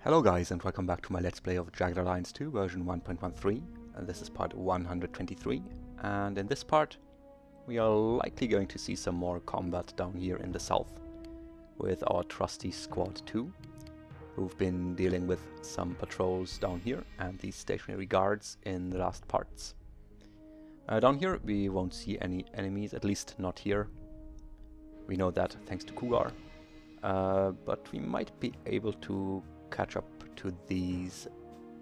Hello guys, and welcome back to my Let's Play of Jagged Alliance 2 version 1.13, and this is part 123, and in this part we are likely going to see some more combat down here in the south with our trusty Squad 2, who've been dealing with some patrols down here and these stationary guards in the last parts. Down here we won't see any enemies, at least not here. We know that thanks to Cougar, but we might be able to catch up to these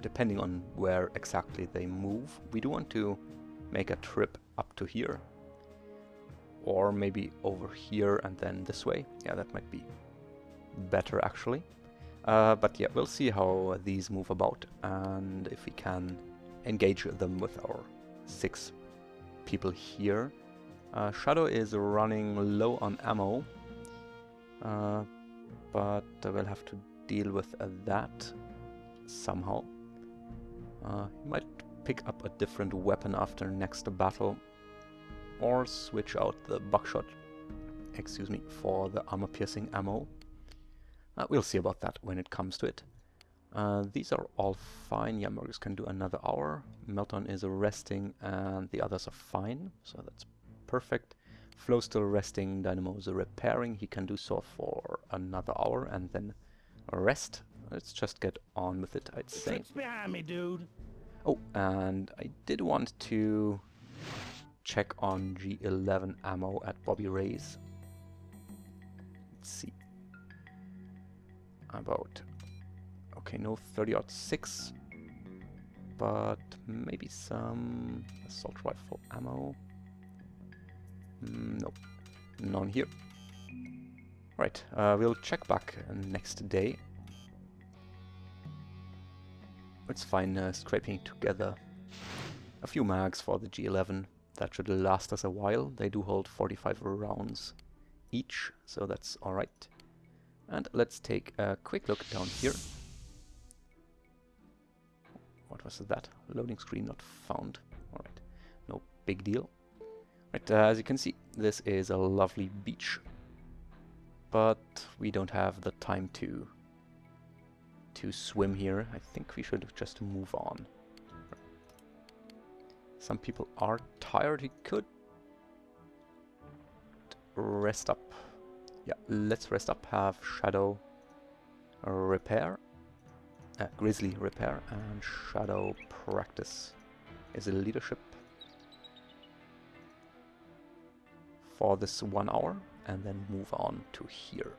depending on where exactly they move. We do want to make a trip up to here, or maybe over here and then this way. Yeah, that might be better actually. But yeah, we'll see how these move about and if we can engage them with our 6 people here. Shadow is running low on ammo, but we'll have to deal with that somehow. He might pick up a different weapon after next battle, or switch out the buckshot, for the armor-piercing ammo. We'll see about that when it comes to it. These are all fine. Yeah, Murgus can do another hour. Melton is resting and the others are fine, so that's perfect. Flo still resting, Dynamo is repairing. He can do so for another hour and then rest. Let's just get on with it, I'd say. Tricks behind me, dude. Oh, and I did want to check on G11 ammo at Bobby Ray's. Let's see. About... okay, no 30-06, but maybe some assault rifle ammo. No, none here. Right, we'll check back next day. It's fine scraping together a few mags for the G11. That should last us a while. They do hold 45 rounds each, so that's alright. And let's take a quick look down here. What was that? Loading screen not found. Alright, no big deal. Right, as you can see, this is a lovely beach, but we don't have the time to swim here. I think we should just move on. Some people are tired. He could rest up. Yeah, let's rest up. Have Shadow repair, Grizzly repair, and Shadow practice is a leadership for this 1 hour, and then move on to here.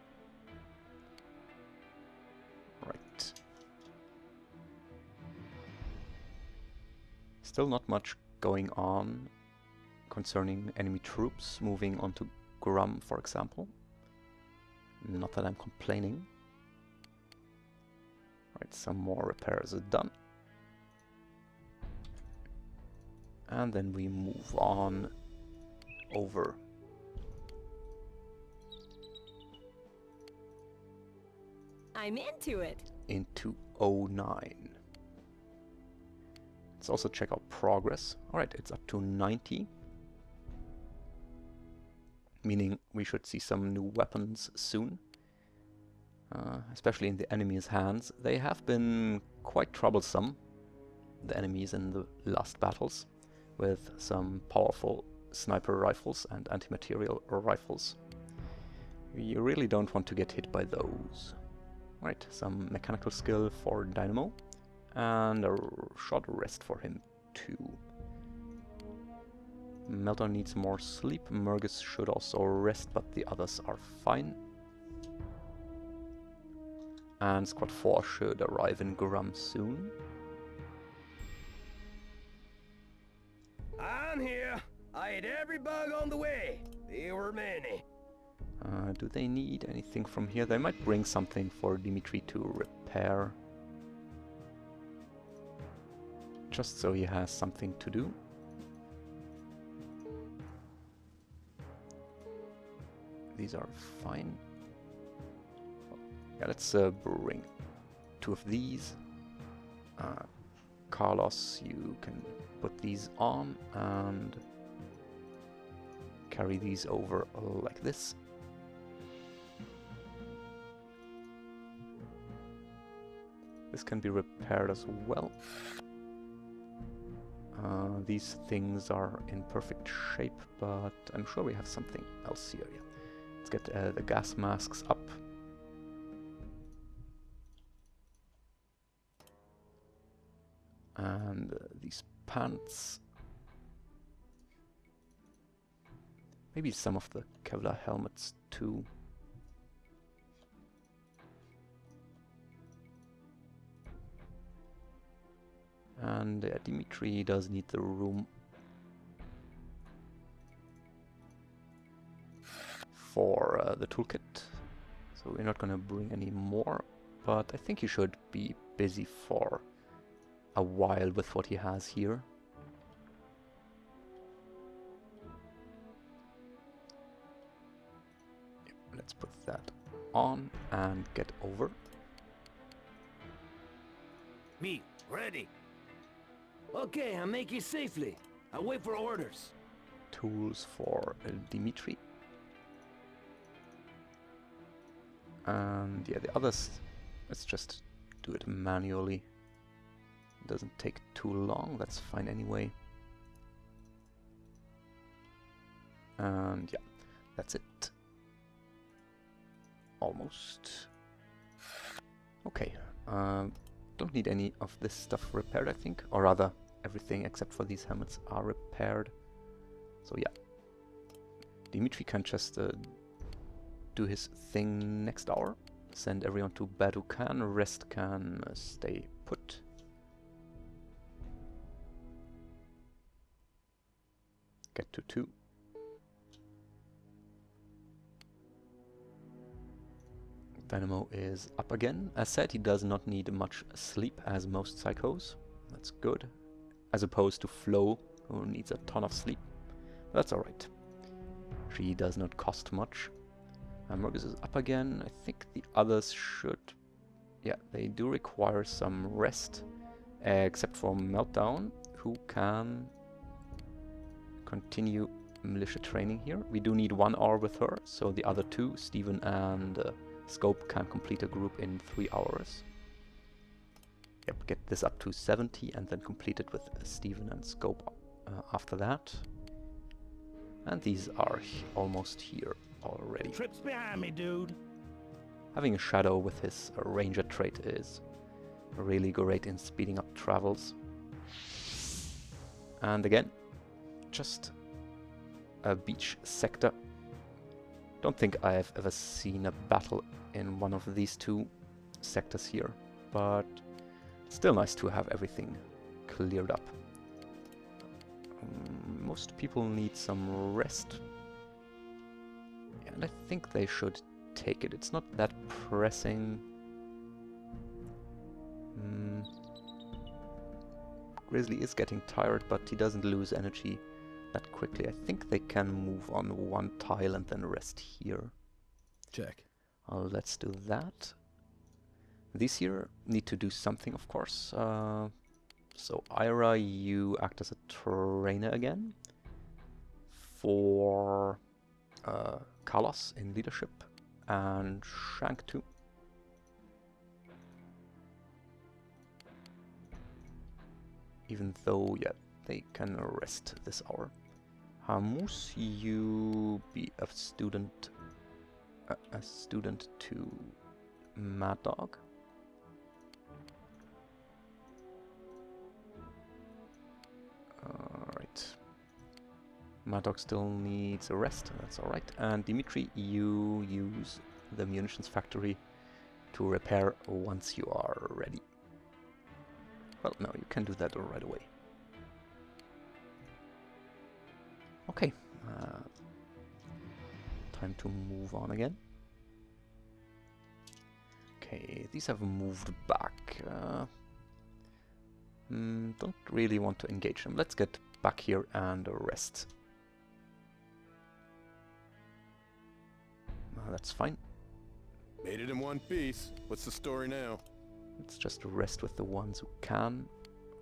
Right. Still not much going on concerning enemy troops moving onto Grumm, for example. Not that I'm complaining. Right, some more repairs are done. And then we move on over. I'm into it. Into 09. Let's also check our progress. Alright, it's up to 90. Meaning we should see some new weapons soon. Especially in the enemy's hands. They have been quite troublesome, the enemies in the last battles, with some powerful sniper rifles and anti-material rifles. You really don't want to get hit by those. Right, some mechanical skill for Dynamo, and a short rest for him too. Melton needs more sleep. Murgus should also rest, but the others are fine. And Squad 4 should arrive in Grumm soon. I'm here. I ate every bug on the way. There were many. Do they need anything from here? They might bring something for Dimitri to repair. Just so he has something to do. These are fine. Yeah, let's bring 2 of these. Carlos, you can put these on and carry these over like this. This can be repaired as well. These things are in perfect shape, but I'm sure we have something else here. Yeah. Let's get the gas masks up. And these pants. Maybe some of the Kevlar helmets too. And Dimitri does need the room for the toolkit, so we're not gonna bring any more, but I think he should be busy for a while with what he has here. Yep, let's put that on and get over. Me, ready. Okay, I'll make you safely. I'll wait for orders. Tools for Dimitri. And yeah, the others, let's just do it manually. It doesn't take too long, that's fine anyway. And yeah, that's it. Almost. Okay, don't need any of this stuff repaired, I think. Or rather, everything except for these helmets are repaired. So yeah. Dimitri can just do his thing next hour. Send everyone to bed who can. Rest can stay put. Get to 2. Dynamo is up again. As said, he does not need much sleep as most psychos. That's good. As opposed to Flo, who needs a ton of sleep. That's alright. She does not cost much. Morgus is up again. I think the others should... Yeah, they do require some rest. Except for Meltdown, who can continue militia training here. We do need 1 hour with her, so the other 2, Steven and Scope, can complete a group in 3 hours. Yep, get this up to 70 and then complete it with Steven and Scope after that. And these are almost here already. Trips behind me, dude. Having a Shadow with his Ranger trait is really great in speeding up travels. And again, just a beach sector. Don't think I've ever seen a battle in one of these 2 sectors here, but still nice to have everything cleared up. Most people need some rest, and I think they should take it. It's not that pressing. Grizzly is getting tired, but he doesn't lose energy that quickly. I think they can move on 1 tile and then rest here. Check. Let's do that. These here need to do something, of course. So Ira, you act as a trainer again for Carlos in leadership, and Shank too. Even though, yeah, they can rest this hour. Hamus, you be a student to Mad Dog. Alright. Mad Dog still needs a rest, that's alright. And Dimitri, you use the munitions factory to repair once you are ready. Well, no, you can do that right away. Okay. Time to move on again. Okay, these have moved back. Don't really want to engage them. Let's get back here and rest. That's fine. Made it in one piece. What's the story now? Let's just rest with the ones who can.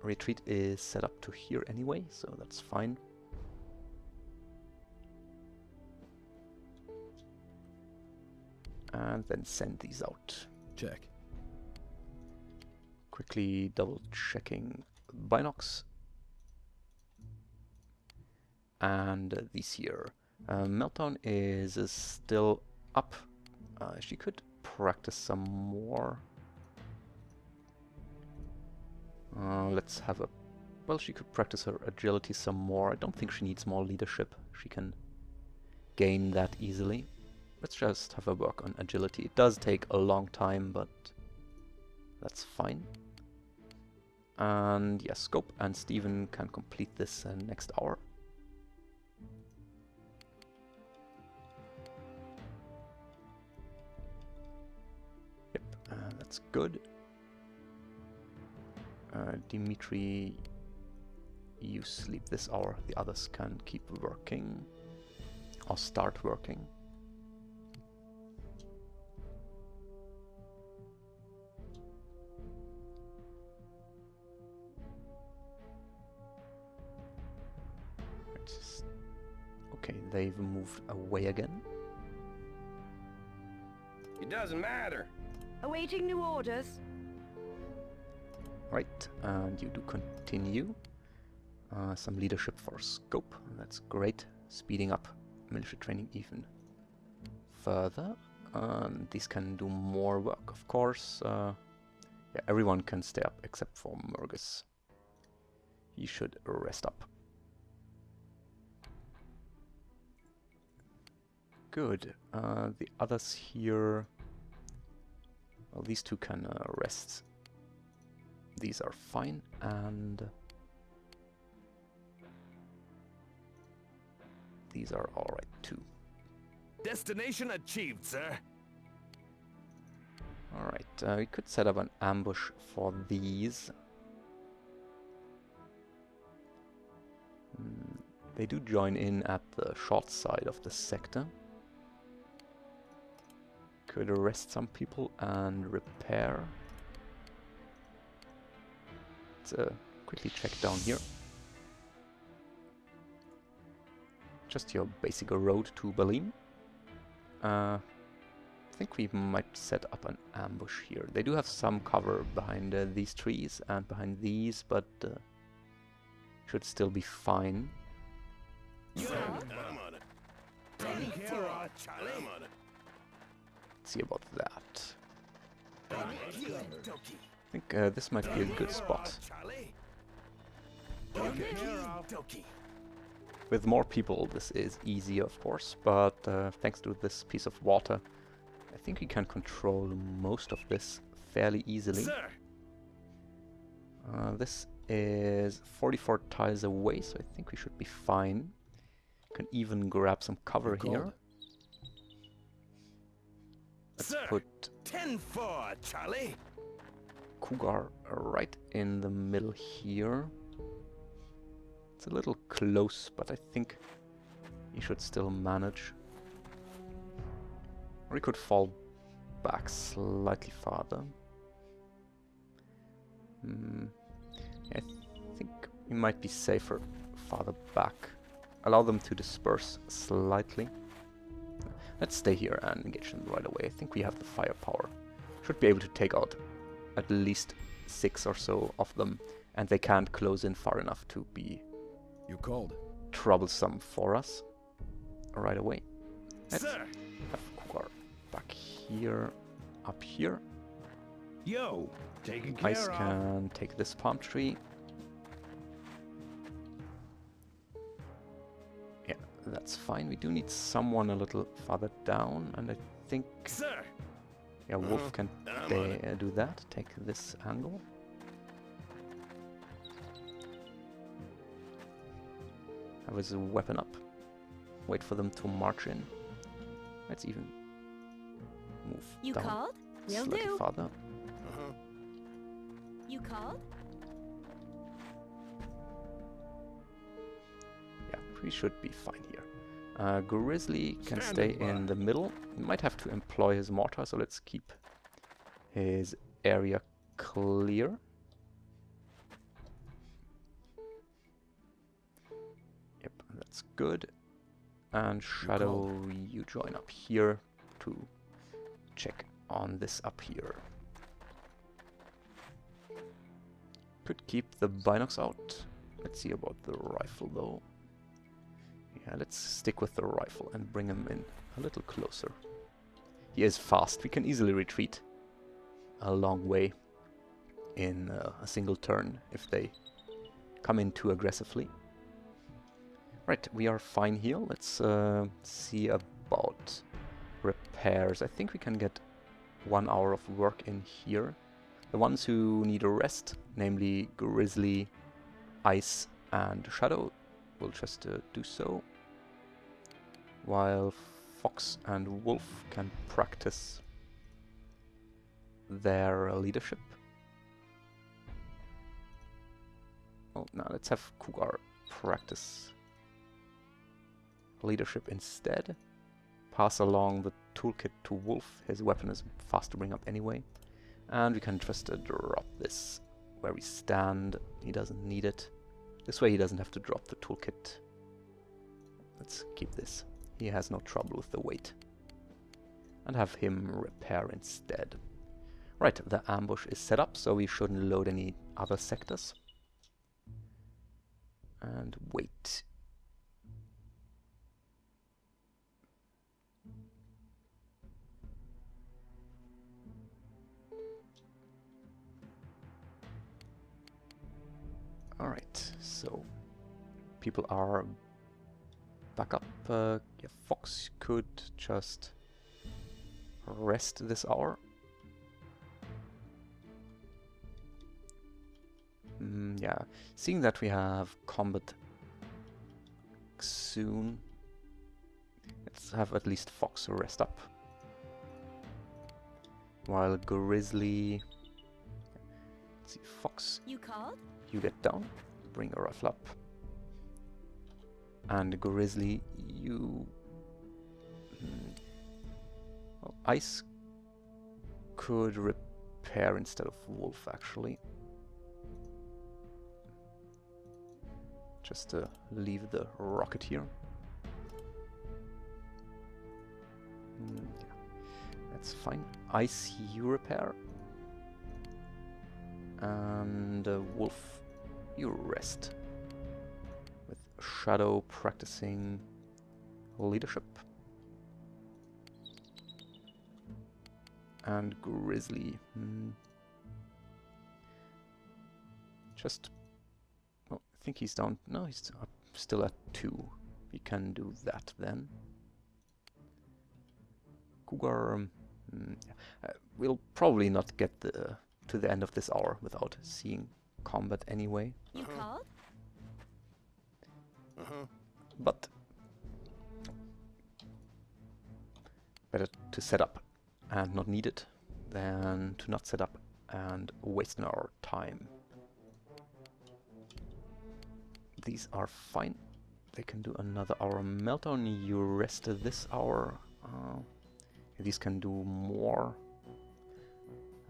Retreat is set up to here anyway, so that's fine. And then send these out. Check. Quickly double checking binocs. And these here. Meltdown is still up. She could practice some more. Let's have a... Well, she could practice her agility some more. I don't think she needs more leadership. She can gain that easily. Let's just have her work on agility. It does take a long time, but that's fine. And yes, Scope and Steven can complete this next hour. Yep, that's good. Dimitri, you sleep this hour. The others can keep working or start working. Okay, they've moved away again. It doesn't matter. Awaiting new orders. Right, and you do continue. Some leadership for Scope, that's great. Speeding up military training even further. These can do more work, of course. Yeah, everyone can stay up except for Murgus. He should rest up. Good. The others here... Well, these two can rest. These are fine, and... these are alright too. Destination achieved, sir. Alright, we could set up an ambush for these. They do join in at the short side of the sector. Could arrest some people and repair. Let's quickly check down here. Just your basic road to Balime. I think we might set up an ambush here. They do have some cover behind these trees and behind these, but should still be fine. I'm on it. Ready to it. I'm on it. Let's see about that. I think this might be a good spot. With more people this is easier, of course, but thanks to this piece of water I think we can control most of this fairly easily. This is 44 tiles away, so I think we should be fine. Can even grab some cover here. Let's put 10-4, Charlie. Cougar right in the middle here. It's a little close, but I think he should still manage. Or he could fall back slightly farther. I think we might be safer farther back. Allow them to disperse slightly. Let's stay here and engage them right away. I think we have the firepower. Should be able to take out at least 6 or so of them, and they can't close in far enough to be troublesome for us right away. Let's have Cougar back here, up here. Yo, taken care Ice of. can take this palm tree. Yeah, that's fine. We do need someone a little farther down, and I think Sir. yeah, Wolf can do that. Take this angle. Have his weapon up. Wait for them to march in. Let's even move You down called? Will slightly do. farther. You called? Yeah, we should be fine here. Grizzly can stay in the middle. He might have to employ his mortar, so let's keep his area clear. Yep, that's good. And Shadow, you join up here to check on this up here. Could keep the binocs out. Let's see about the rifle though. Yeah, let's stick with the rifle and bring him in a little closer. He is fast. We can easily retreat a long way in a single turn if they come in too aggressively. Right, we are fine here. Let's see about repairs. I think we can get 1 hour of work in here. The ones who need a rest, namely Grizzly, Ice and Shadow, will just do so. While Fox and Wolf can practice their leadership. Oh, now let's have Cougar practice leadership instead. Pass along the toolkit to Wolf. His weapon is fast to bring up anyway. And we can just drop this where we stand. He doesn't need it. This way he doesn't have to drop the toolkit. Let's keep this. He has no trouble with the weight. And have him repair instead. Right, the ambush is set up, so we shouldn't load any other sectors. And wait. Alright, so people are back up. Yeah, Fox could just rest this hour. Yeah, seeing that we have combat soon, let's have at least Fox rest up. While Grizzly... Let's see, Fox... You called? You get down, bring a rifle up. And Grizzly, you... Well, Ice could repair instead of Wolf, actually. Just leave the rocket here. Yeah, that's fine. Ice, you repair. And Wolf, you rest. With Shadow practicing leadership. And Grizzly. Just... Well, I think he's down... No, he's still at 2. We can do that then. Cougar... we'll probably not get to the end of this hour without seeing combat anyway. You called? But better to set up and not need it than to not set up and waste our time. These are fine. They can do another hour meltdown. You rest this hour. These can do more.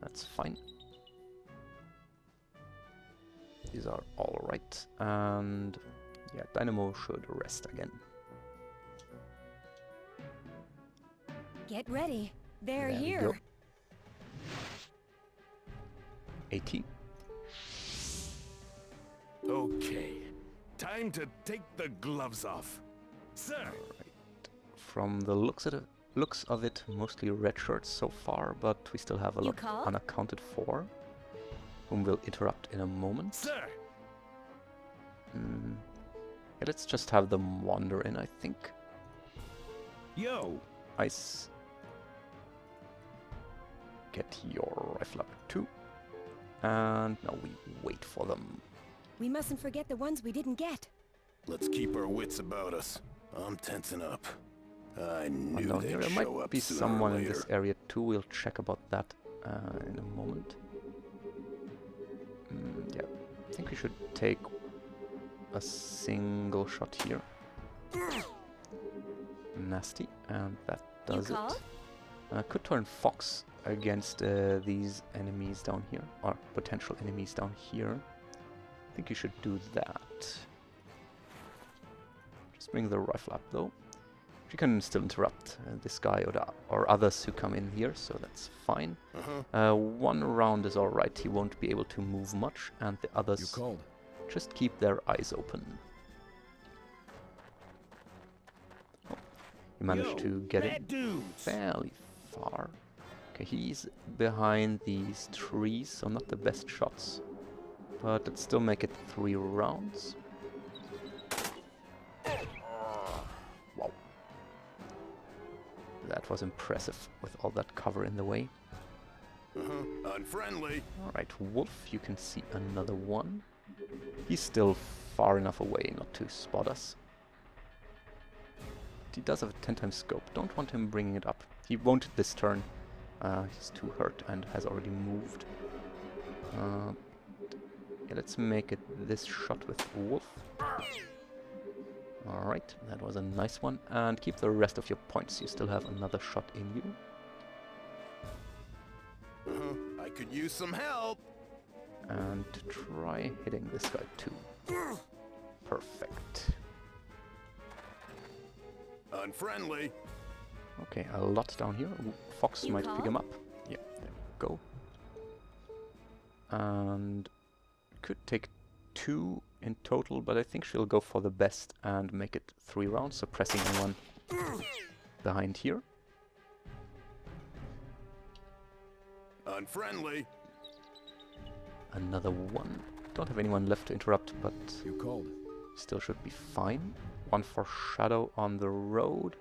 That's fine. These are all right. And yeah, Dynamo should rest again. Get ready. They're There we here. go. 80. Okay. Time to take the gloves off. Sir! Right. From the looks of it, mostly red shirts so far, but we still have a You lot called? unaccounted for, whom we'll interrupt in a moment. Sir! Yeah, let's just have them wander in, I think. Yo! Ice. Get your rifle up too. And now we wait for them. We mustn't forget the ones we didn't get. Let's keep our wits about us. I'm tensing up. I knew Down they'd here there show might up be sooner or someone in later. this area too. We'll check about that in a moment. Yeah, I think we should take a single shot here. Nasty, and that does You it. called? Could turn Fox against these enemies down here, or potential enemies down here. I think you should do that. Just bring the rifle up though. You can still interrupt this guy or others who come in here, so that's fine. One round is alright, he won't be able to move much, and the others just keep their eyes open. Oh, he managed to get in fairly far. Okay, he's behind these trees, so not the best shots. But let's still make it 3 rounds. Wow. That was impressive with all that cover in the way. Unfriendly. Alright, Wolf, you can see another one. He's still far enough away not to spot us. He does have a 10 times scope. Don't want him bringing it up. He won't this turn. He's too hurt and has already moved. Yeah, let's make it this shot with Wolf. Alright, that was a nice one. And keep the rest of your points. You still have another shot in you. I could use some help. And try hitting this guy too. Perfect. Unfriendly. Okay, a lot down here. Ooh, Fox You might call? pick him up. Yeah, there we go. And could take 2 in total, but I think she'll go for the best and make it 3 rounds, so pressing anyone behind here. Unfriendly. Another one. Don't have anyone left to interrupt, but You called. still should be fine. One for Shadow on the road.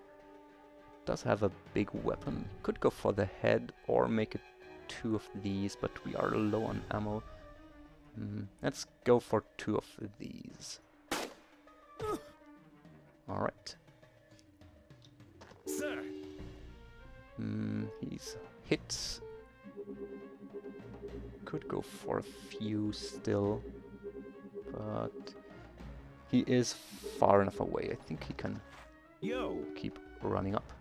Does have a big weapon. Could go for the head or make it 2 of these, but we are low on ammo. Let's go for 2 of these. Alright. Sir. He's hit. Could go for a few still, but he is far enough away. I think he can keep running up.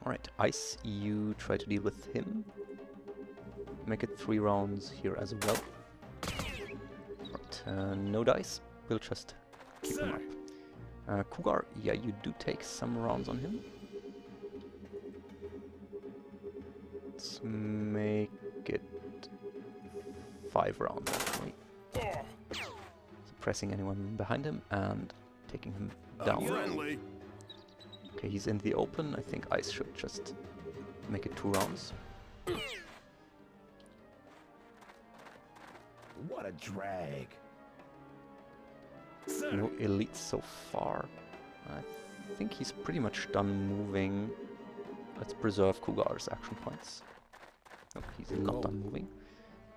Alright, Ice, you try to deal with him. Make it 3 rounds here as well. Right, no dice. We'll just keep him up. Cougar, yeah, you do take some rounds on him. Let's make it 5 rounds actually. Suppressing anyone behind him and taking him down. Unfriendly. Okay, he's in the open. I think Ice should just make it 2 rounds. What a drag. No elites so far. I think he's pretty much done moving. Let's preserve Cougar's action points. No, he's not done moving.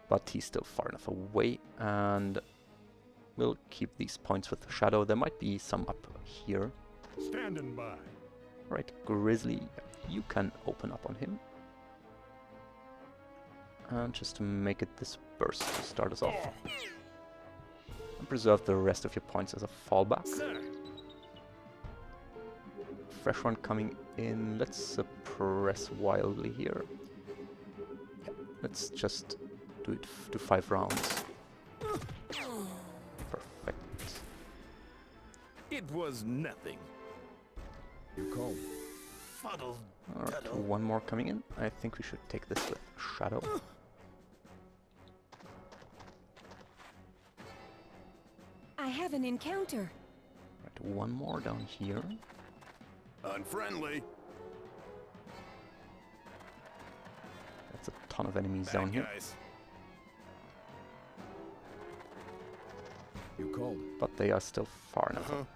But he's still far enough away, and we'll keep these points with Shadow. There might be some up here. Standing by. Right, Grizzly, you can open up on him. And just to make it this burst to start us off. And preserve the rest of your points as a fallback. Fresh one coming in. Let's suppress wildly here. Yeah, let's just do it to 5 rounds. Perfect. It was nothing. You called. Fuddle. Alright, one more coming in. I think we should take this with Shadow. I have an encounter. Right, one more down here. Unfriendly. That's a ton of enemies down here. Guys. You called. But they are still far enough up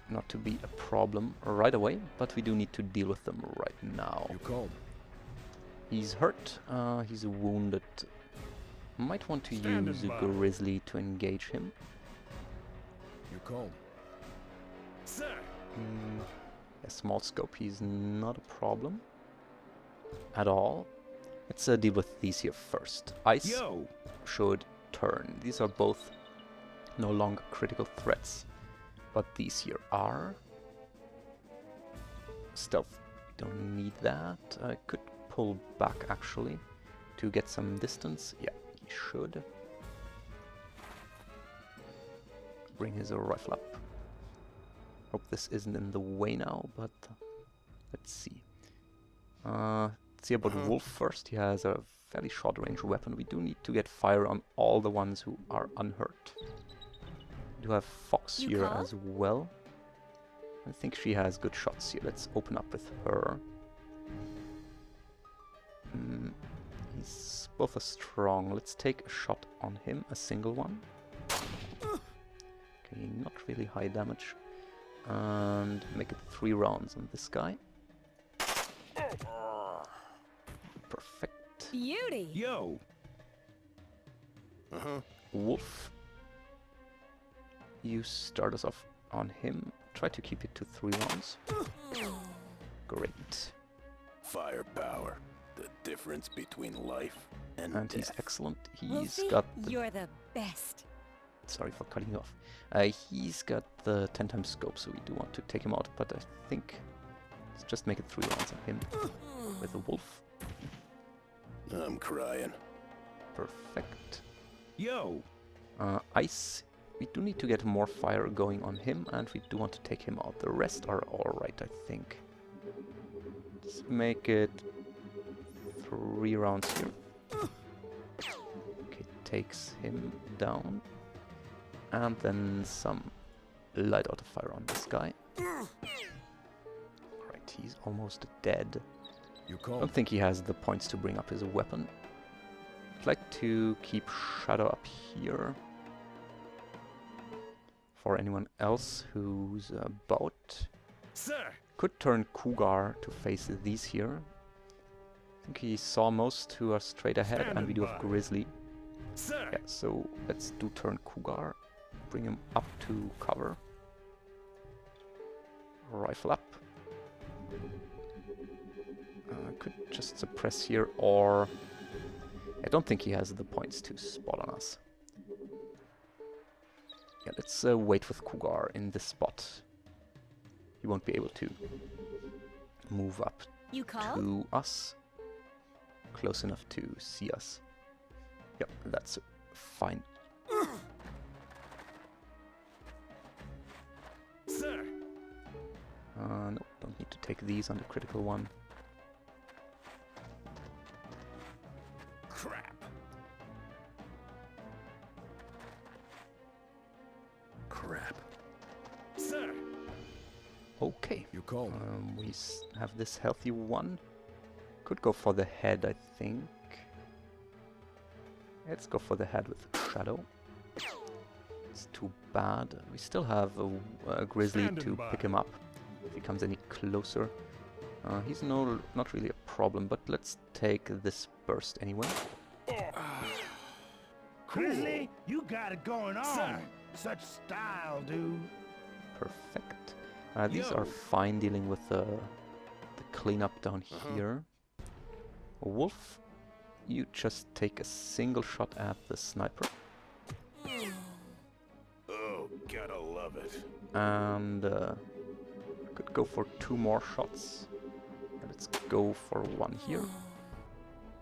not to be a problem right away, but we do need to deal with them right now. You called. He's hurt, he's wounded. Might want to use Grizzly to engage him. You called. Sir. A small scope, he's not a problem at all. Let's deal with these here first. Ice should turn. These are both no longer critical threats, but these here are. Stealth, don't need that. I could pull back actually to get some distance. Yeah, he should. Bring his rifle up. Hope this isn't in the way now, but let's see. Let's see about Wolf first. He has a fairly short-range weapon. We do need to get fire on all the ones who are unhurt. We do have Fox here as well. I think she has good shots here. Let's open up with her. He's both are strong. Let's take a shot on him, a single one. Okay, not really high damage. And make it 3 rounds on this guy. Perfect. Beauty! Yo! Wolf. You start us off on him. Try to keep it to 3 rounds. Great. Firepower. The difference between life and He's death. excellent. He's Wolfie, got the... you're the best. Sorry for cutting you off. He's got the 10 times scope, so we do want to take him out, but I think let's just make it 3 rounds on him with the wolf. I'm crying. Perfect. Yo! Ice. We do need to get more fire going on him, and we do want to take him out. The rest are alright, I think. Let's make it 3 rounds here. Okay, takes him down. And then some light auto fire on this guy. Right, he's almost dead. You I don't think he has the points to bring up his weapon. I'd like to keep Shadow up here. For anyone else who's about. Sir! Could turn Cougar to face these here. I think he saw most who are straight ahead, and we do have Grizzly. Sir! Yeah, so let's do turn Cougar. Bring him up to cover. Rifle up. Could just suppress here, or... I don't think he has the points to spot on us. Yeah, let's wait with Cougar in this spot. He won't be able to move up You call? to us. Close enough to see us. Yep, that's fine. Sir! No, don't need to take these on the critical one. Crap! Crap. Sir! Okay. You called. We have this healthy one. Could go for the head, I think. Let's go for the head with Shadow. It's too bad. We still have a Grizzly Standing to by. pick him up if he comes any closer. He's not really a problem, but let's take this burst anyway. Grizzly, you got it going on. Sir. Such style, dude. Perfect. These Yo. are fine dealing with the cleanup down here. Wolf, you just take a single shot at the sniper. Oh, gotta love it. And could go for 2 more shots. Let's go for 1 here.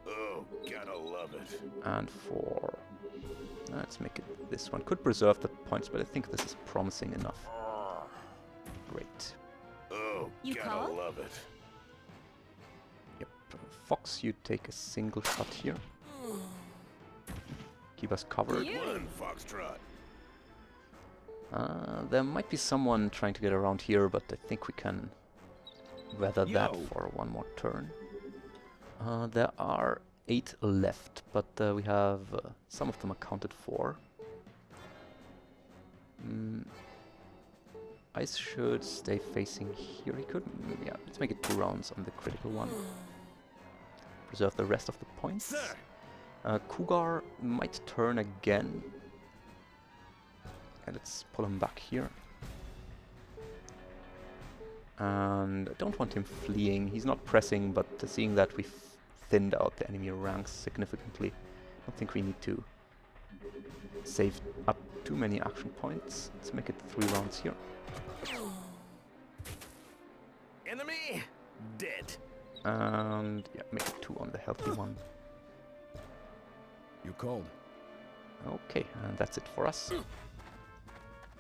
Oh, gotta love it. And for... let's make it this one. Could preserve the points, but I think this is promising enough. Great. Oh, You gotta call? love it. Yep. Fox, you take a single shot here. Keep us covered. You- One foxtrot. There might be someone trying to get around here, but I think we can weather that Yo. for 1 more turn. There are 8 left, but we have some of them accounted for. Ice should stay facing here. He could, yeah, let's make it 2 rounds on the critical one. Preserve the rest of the points. Sir! Cougar might turn again. And let's pull him back here. And I don't want him fleeing. He's not pressing, but seeing that we've thinned out the enemy ranks significantly, I don't think we need to save up too many action points. Let's make it 3 rounds here. Enemy dead. And yeah, make it 2 on the healthy one. You called. Okay, and that's it for us.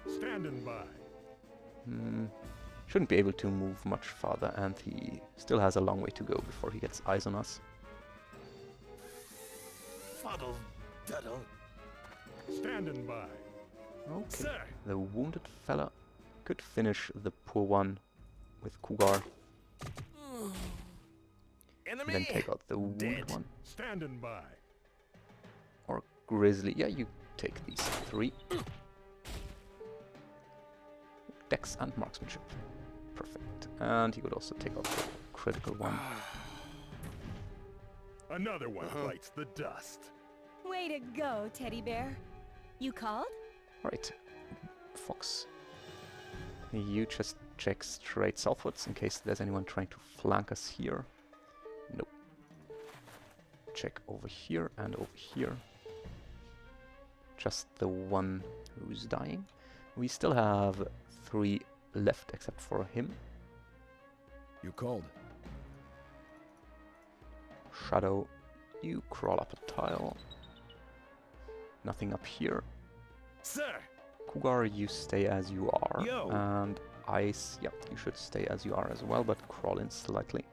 Standing by. Shouldn't be able to move much farther, and he still has a long way to go before he gets eyes on us. Fuddle duddle. Standing by. Okay, Sir. the wounded fella could finish the poor one with Cougar, Enemy. and then take out the wounded Dead. one. Standing by. Or Grizzly. Yeah, you take these 3. Dex and marksmanship. Perfect. And he could also take out the critical one. Another one bites the dust. Way to go, teddy bear. You called? Right. Fox. You just check straight southwards in case there's anyone trying to flank us here. Nope. Check over here and over here. Just the one who's dying. We still have 3 left except for him. You called. Shadow, you crawl up a tile. Nothing up here. Sir. Cougar, you stay as you are. Yo. And Ice, yep, you should stay as you are as well, but crawl in slightly.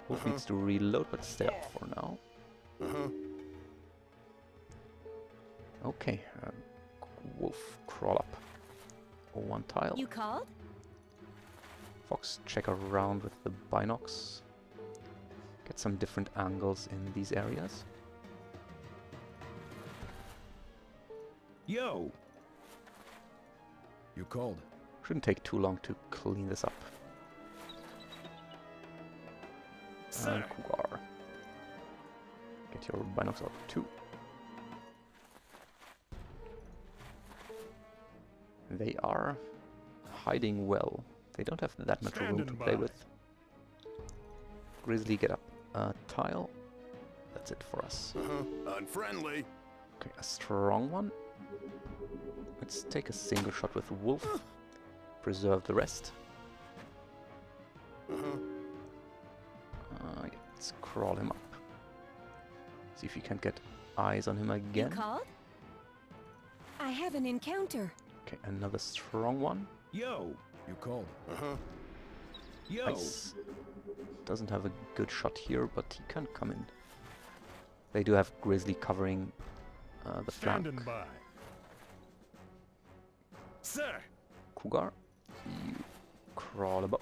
Wolf needs to reload, but stay up for now. Okay, Wolf, crawl up. 1 tile. You called? Fox, check around with the binocs. Get some different angles in these areas. Yo. You called. Shouldn't take too long to clean this up. Sir. And Cougar. Get your binocs out too. They are hiding well. They don't have that much room to Standing play by. with. Grizzly, get up a tile. That's it for us. Unfriendly. Okay, a strong one. Let's take a single shot with Wolf. Preserve the rest. Yeah, let's crawl him up. See if you can get eyes on him again. You called? I have an encounter. Okay, another strong one. Yo. You called. Yo. Ice doesn't have a good shot here, but he can come in. They do have Grizzly covering the flank. Standing by. Sir. Cougar, you crawl about.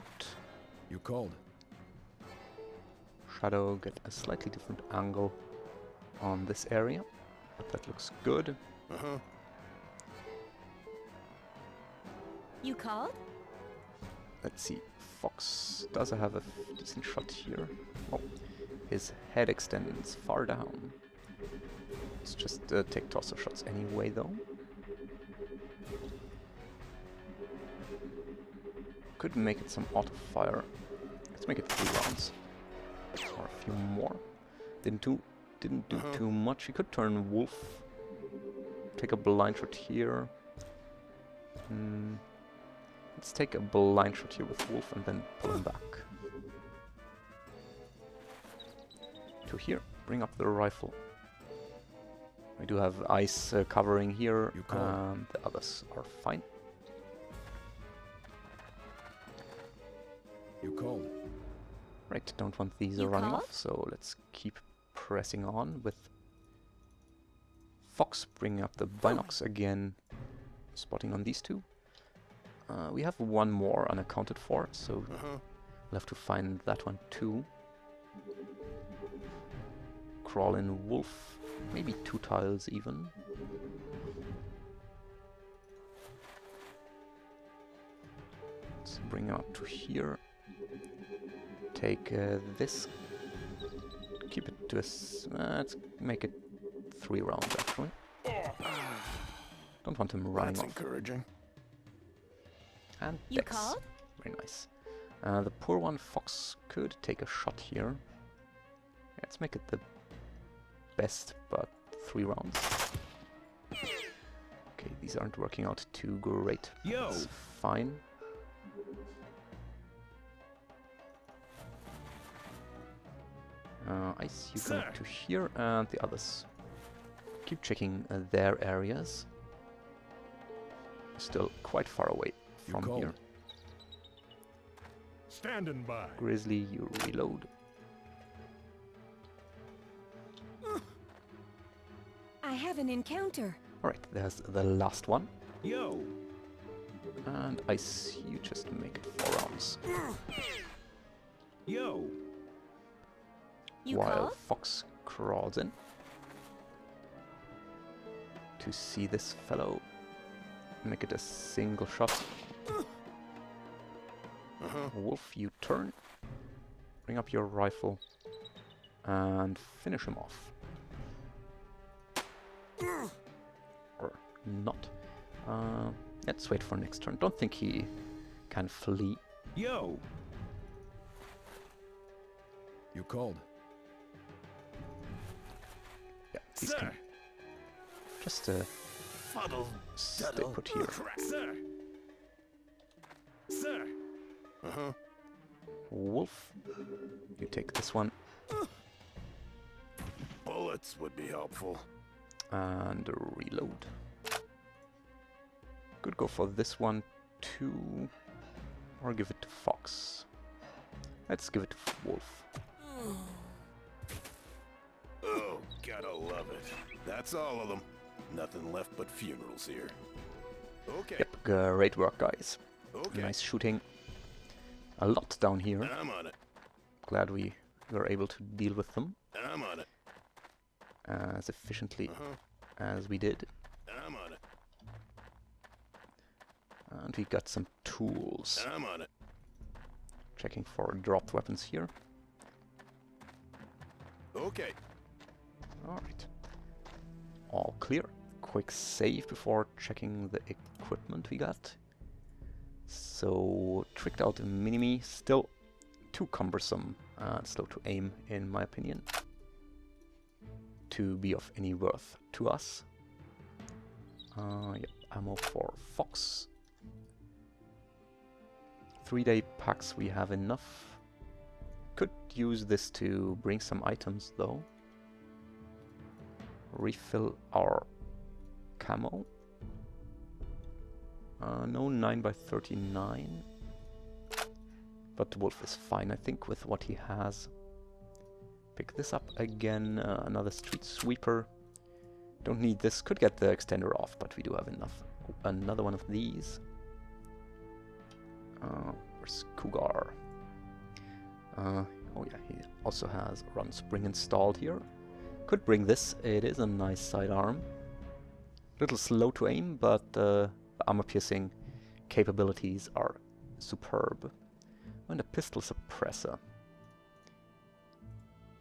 You called. Shadow, get a slightly different angle on this area. But that looks good. You called? Let's see. Fox does have a decent shot here. Oh, his head extends far down. Let's just take tosser shots anyway, though. Could make it some auto fire. Let's make it 3 rounds. Or a few more. Didn't do too much. He could turn Wolf. Take a blind shot here. Let's take a blind shot here with Wolf and then pull him back. To here, bring up the rifle. We do have ice covering here, and the others are fine. You called. Right, don't want these You running called? off, so let's keep pressing on with Fox bringing up the binocs again, spotting on these 2. We have 1 more unaccounted for, so we'll have to find that one too. Crawl in Wolf, maybe 2 tiles even. Let's bring him up to here. Take this. Keep it to let's make it 3 rounds actually. Don't want him running That's off. encouraging. And You Dex. called? Very nice. The poor one, Fox, could take a shot here. Let's make it the best, but 3 rounds. Okay, these aren't working out too great. Yo. That's fine. Ice, you go Sir. to here, and the others keep checking their areas. Still quite far away You from called. here. Standing by. Grizzly, you reload. I have an encounter. Alright, there's the last one. Yo! And Ice, you just make it 4 rounds. Yo! You While called? Fox crawls in to see this fellow. Make it a single shot. Wolf, you turn. Bring up your rifle and finish him off. Or not. Let's wait for next turn. Don't think he can flee. Yo! You called. Yeah, he's Sir! can just Fuddle! stay Duddle. put here. Crap. Sir! Sir! Wolf, you take this one Bullets would be helpful. and reload. Could go for this one too, or give it to Fox. Let's give it to Wolf. Oh, gotta love it. That's all of them. Nothing left but funerals here. Okay. Yep, great work, guys. Okay. Nice shooting. A lot down here. I'm on it. Glad we were able to deal with them I'm on it. as efficiently as we did. I'm on it. And we got some tools. I'm on it. Checking for dropped weapons here. Okay. Alright. All clear. Quick save before checking the equipment we got. So, tricked out mini-me, still too cumbersome and slow to aim, in my opinion, to be of any worth to us. Yep, ammo for Fox. 3-day packs, we have enough. Could use this to bring some items though. Refill our camo. No 9x39. But the Wolf is fine, I think, with what he has. Pick this up again, another street sweeper. Don't need this, could get the extender off, but we do have enough. Another one of these. Where's Cougar? Oh yeah, he also has Run Spring installed here. Could bring this, it is a nice sidearm. Little slow to aim, but the armor piercing capabilities are superb. And a pistol suppressor.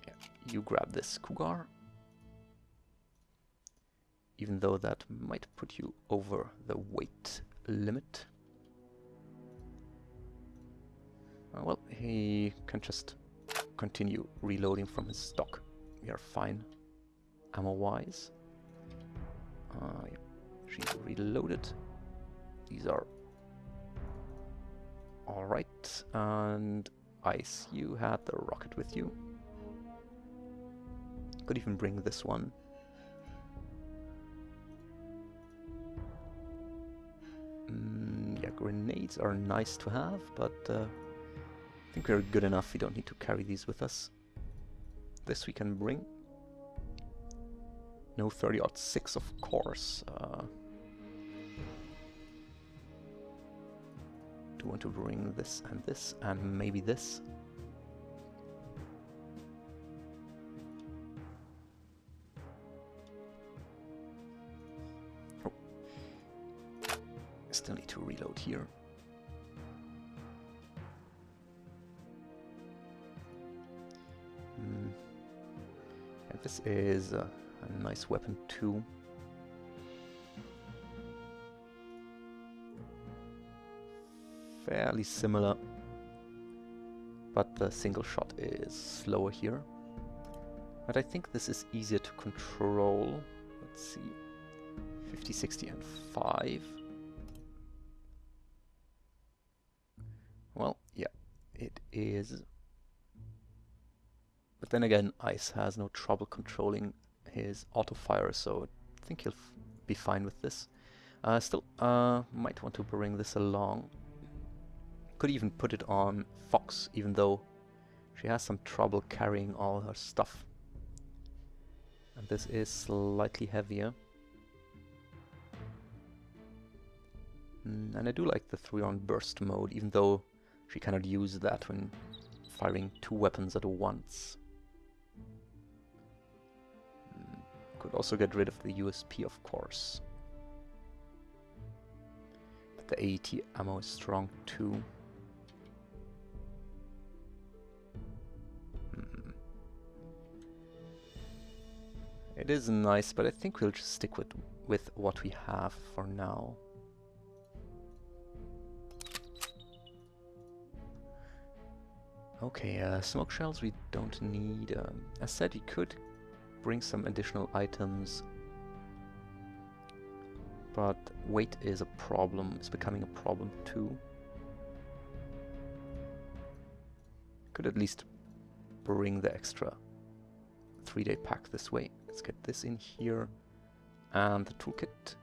Yeah, you grab this, Cougar. Even though that might put you over the weight limit. Well, he can just continue reloading from his stock. We are fine, ammo-wise. Yeah, she's reloaded. These are alright. And Ice, you had the rocket with you. Could even bring this one. Yeah, grenades are nice to have, but I think we're good enough. We don't need to carry these with us. This we can bring. No 30-06, of course. Do want to bring this and maybe this. Oh. Still need to reload here. And this is a nice weapon too. Fairly similar, but the single shot is slower here. But I think this is easier to control. Let's see. 50, 60 and 5. Well, yeah, it is. But then again, Ice has no trouble controlling his auto fire, so I think he'll be fine with this. Still, might want to bring this along. Could even put it on Fox, even though she has some trouble carrying all her stuff. And this is slightly heavier. And I do like the 3-round burst mode, even though she cannot use that when firing 2 weapons at once. Could also get rid of the USP, of course. But the AET ammo is strong too. It is nice, but I think we'll just stick with what we have for now. Okay, smoke shells we don't need. As said, we could bring some additional items, but weight is a problem. It's becoming a problem too. Could at least bring the extra 3-day pack this way. Let's get this in here and the toolkit.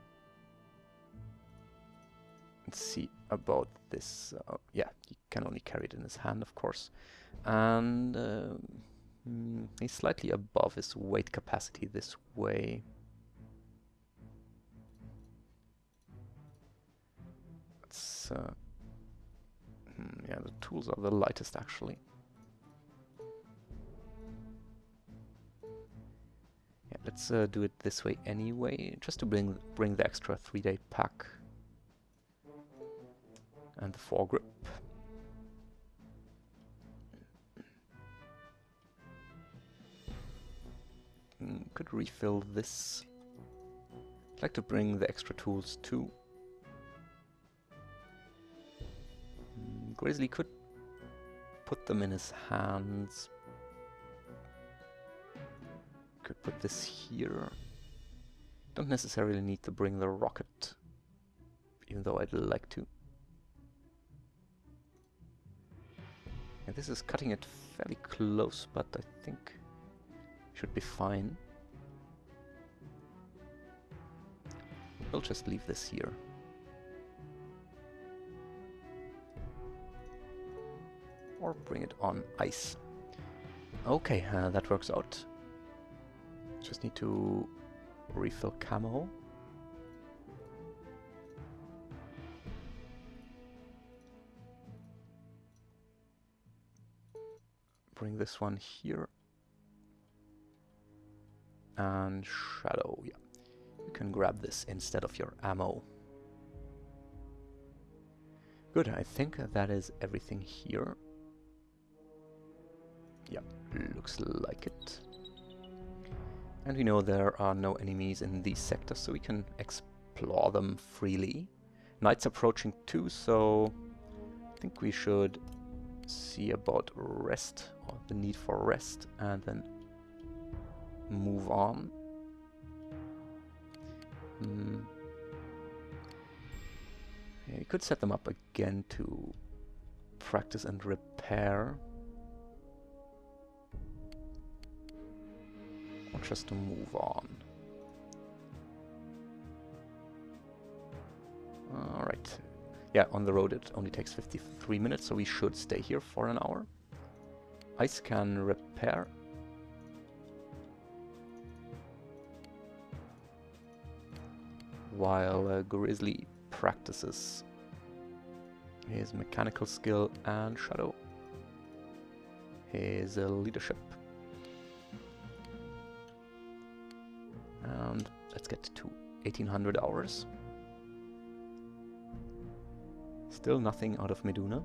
Let's see about this. Yeah, he can only carry it in his hand, of course. And he's slightly above his weight capacity this way. Let's, yeah, the tools are the lightest actually. Yeah, let's do it this way anyway, just to bring the extra 3-day pack. And the foregrip. Could refill this. I'd like to bring the extra tools too. Grizzly could put them in his hands. Could put this here. Don't necessarily need to bring the rocket, even though I'd like to. Yeah, this is cutting it fairly close, but I think should be fine. We'll just leave this here. Or bring it on ice. Okay, that works out. Just need to refill camo. Bring this one here. And shadow, yeah. You can grab this instead of your ammo. Good, I think that is everything here. Yeah, looks like it. And we know there are no enemies in these sectors, so we can explore them freely. Night's approaching too, so I think we should see about rest, or the need for rest, and then move on. Yeah, we could set them up again to practice and repair. Or just to move on. Alright. Yeah, on the road it only takes 53 minutes, so we should stay here for an hour. Ice can repair. While Grizzly practices his mechanical skill and Shadow his leadership. And let's get to 1800 hours. Still nothing out of Meduna.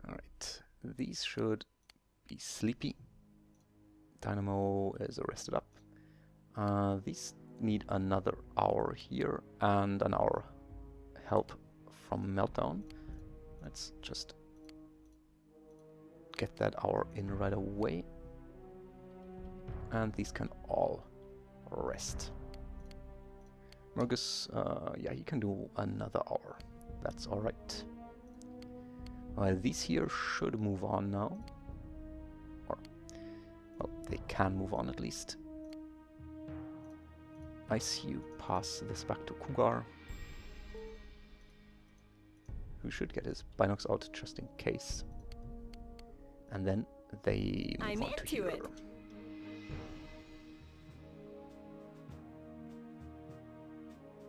Alright, these should be sleepy. Dynamo is rested up. These need another hour here and an hour help from Meltdown. Let's just get that hour in right away. And these can all rest. Murgus, yeah, he can do another hour. That's alright. These here should move on now. Or Well, they can move on at least. I see you pass this back to Cougar, who should get his binocs out just in case. And then they move I'm on to into here. it.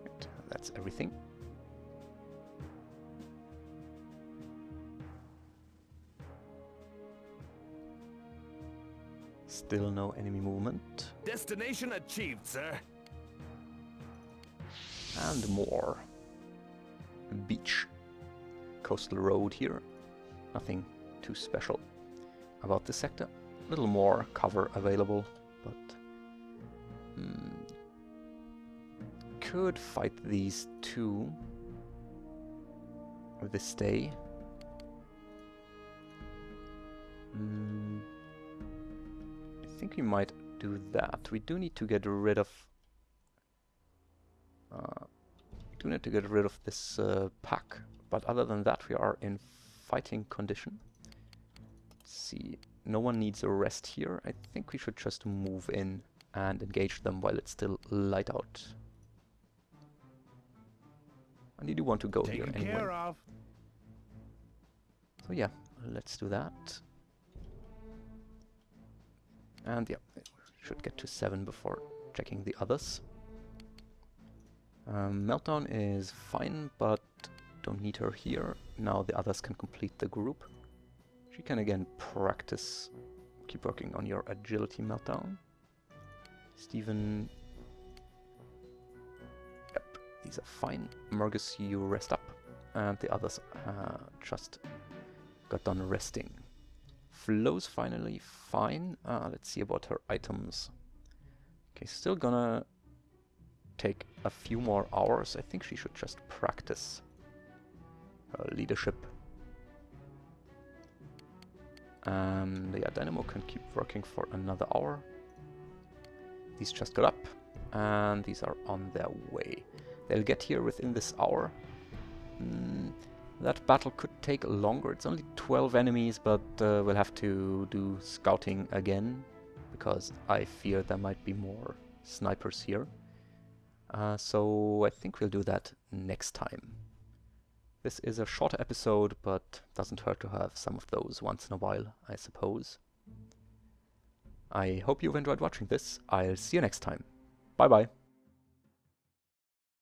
Right, that's everything. Still no enemy movement. Destination achieved, sir. And more. Beach. Coastal road here. Nothing too special about this sector. A little more cover available, but could fight these two with this day. I think we might do that. We do need to get rid of this pack, but other than that we are in fighting condition. Let's see, no one needs a rest here. I think we should just move in and engage them while it's still light out. And you do want to go here Taken anyway. care of. So yeah, let's do that. And yeah, it should get to 7 before checking the others. Meltdown is fine, but don't need her here. Now the others can complete the group. She can again practice. Keep working on your agility, Meltdown. Steven. Yep, these are fine. Murgus, you rest up. And the others just got done resting. Flo's finally fine. Let's see about her items. Okay, still gonna take a few more hours. I think she should just practice her leadership. And yeah, Dynamo can keep working for another hour. These just got up, and these are on their way. They'll get here within this hour. That battle could take longer. It's only 12 enemies, but we'll have to do scouting again, because I fear there might be more snipers here. So I think we'll do that next time. This is a shorter episode, but doesn't hurt to have some of those once in a while, I suppose. I hope you've enjoyed watching this. I'll see you next time. Bye bye.